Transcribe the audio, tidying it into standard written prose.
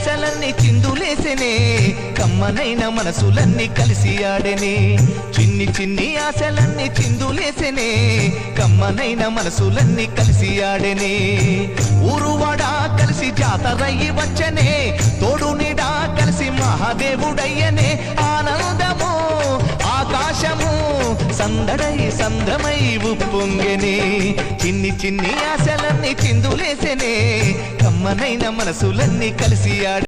ఆశలన్నీ చిందులేసెనే కమ్మనైన మనసులన్నీ కలిసి ఆడెనే చిన్ని చిన్ని ఆశలన్నీ చిందులేసెనే కమ్మనైన మనసులన్నీ కలిసి ఆడెనే ఊరువాడా కలిసి జాతరయ్యి వచ్చనే తోడు నీడా కలిసి మహాదేవుడయ్యనే ఆనందము ఆకాశము సందడై సంద్రమై ఉప్పొంగెనే చిన్ని చిన్ని ఆశలన్నీ చిందులేసెనే కమ్మనైన మనసులన్నీ కలిసి ఆడ